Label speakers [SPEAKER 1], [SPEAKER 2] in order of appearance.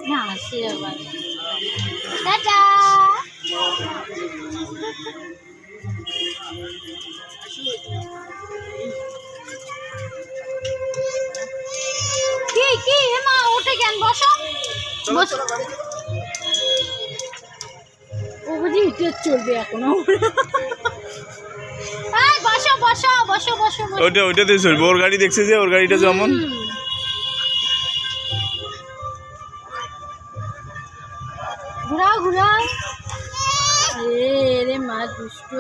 [SPEAKER 1] না আসি আবার টাটা কি কি মা উঠে কেন বসো বসো ও বুঝি হিটে চলবে এখনো এই বসো বসো বসো বসো
[SPEAKER 2] ওইটাতে চলবে ওর গাড়ি দেখছে যে ওর গাড়িটা যেমন
[SPEAKER 1] ঘুরাও ঘুরাও রে মা দুষ্ট